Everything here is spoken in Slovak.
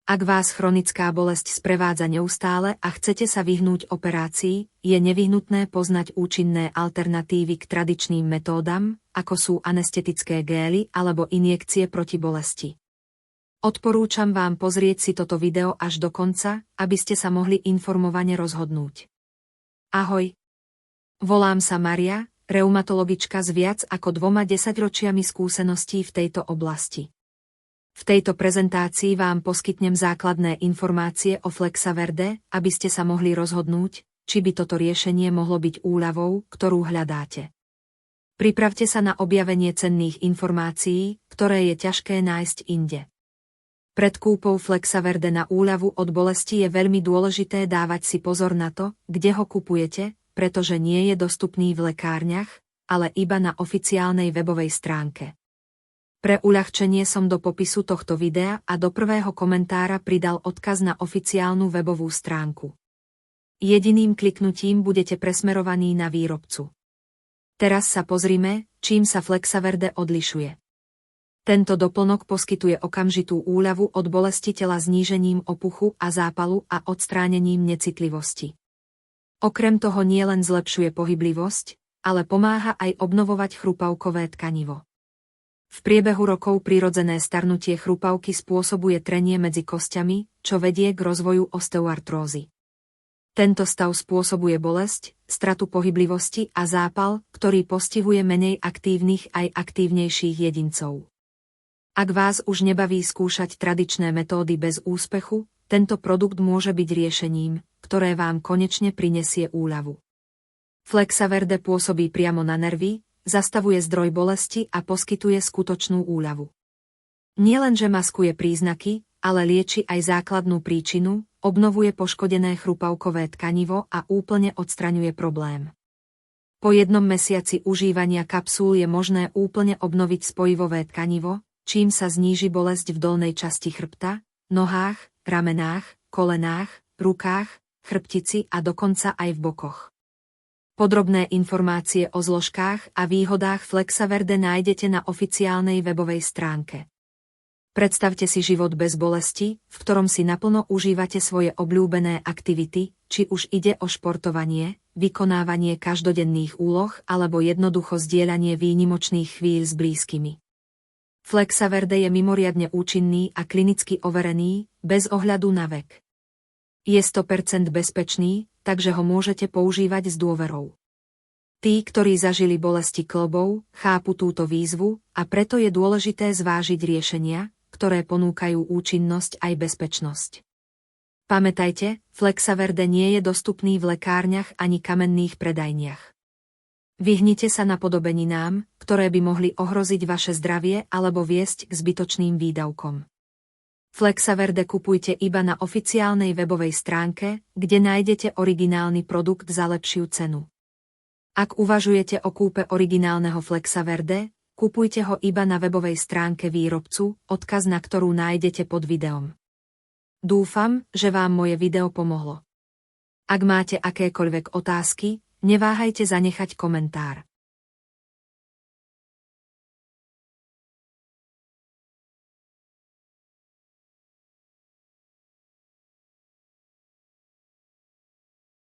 Ak vás chronická bolesť sprevádza neustále a chcete sa vyhnúť operácii, je nevyhnutné poznať účinné alternatívy k tradičným metódam, ako sú anestetické gély alebo injekcie proti bolesti. Odporúčam vám pozrieť si toto video až do konca, aby ste sa mohli informovane rozhodnúť. Ahoj. Volám sa Maria, reumatologička s viac ako 2 desaťročiami skúseností v tejto oblasti. V tejto prezentácii vám poskytnem základné informácie o Flexaverde, aby ste sa mohli rozhodnúť, či by toto riešenie mohlo byť úľavou, ktorú hľadáte. Pripravte sa na objavenie cenných informácií, ktoré je ťažké nájsť inde. Pred kúpou Flexaverde na úľavu od bolesti je veľmi dôležité dávať si pozor na to, kde ho kupujete, pretože nie je dostupný v lekárniach, ale iba na oficiálnej webovej stránke. Pre uľahčenie som do popisu tohto videa a do prvého komentára pridal odkaz na oficiálnu webovú stránku. Jediným kliknutím budete presmerovaní na výrobcu. Teraz sa pozrime, čím sa Flexaverde odlišuje. Tento doplnok poskytuje okamžitú úľavu od bolesti tela znížením opuchu a zápalu a odstránením necitlivosti. Okrem toho nielen zlepšuje pohyblivosť, ale pomáha aj obnovovať chrupavkové tkanivo. V priebehu rokov prirodzené starnutie chrupavky spôsobuje trenie medzi kostiami, čo vedie k rozvoju osteoartrózy. Tento stav spôsobuje bolesť, stratu pohyblivosti a zápal, ktorý postihuje menej aktívnych aj aktívnejších jedincov. Ak vás už nebaví skúšať tradičné metódy bez úspechu, tento produkt môže byť riešením, ktoré vám konečne prinesie úľavu. Flexaverde pôsobí priamo na nervy, zastavuje zdroj bolesti a poskytuje skutočnú úľavu. Nielenže maskuje príznaky, ale lieči aj základnú príčinu, obnovuje poškodené chrupavkové tkanivo a úplne odstraňuje problém. Po 1 mesiaci užívania kapsúl je možné úplne obnoviť spojivové tkanivo, čím sa zníži bolesť v dolnej časti chrbta, nohách, ramenách, kolenách, rukách, chrbtici a dokonca aj v bokoch. Podrobné informácie o zložkách a výhodách Flexaverde nájdete na oficiálnej webovej stránke. Predstavte si život bez bolesti, v ktorom si naplno užívate svoje obľúbené aktivity, či už ide o športovanie, vykonávanie každodenných úloh alebo jednoducho zdieľanie výnimočných chvíľ s blízkymi. Flexaverde je mimoriadne účinný a klinicky overený, bez ohľadu na vek. Je 100% bezpečný, takže ho môžete používať s dôverou. Tí, ktorí zažili bolesti kĺbov, chápu túto výzvu a preto je dôležité zvážiť riešenia, ktoré ponúkajú účinnosť aj bezpečnosť. Pamätajte, Flexaverde nie je dostupný v lekárniach ani kamenných predajniach. Vyhnite sa napodobeninám, ktoré by mohli ohroziť vaše zdravie alebo viesť k zbytočným výdavkom. Flexaverde kupujte iba na oficiálnej webovej stránke, kde nájdete originálny produkt za lepšiu cenu. Ak uvažujete o kúpe originálneho Flexaverde, kupujte ho iba na webovej stránke výrobcu, odkaz na ktorú nájdete pod videom. Dúfam, že vám moje video pomohlo. Ak máte akékoľvek otázky, neváhajte zanechať komentár.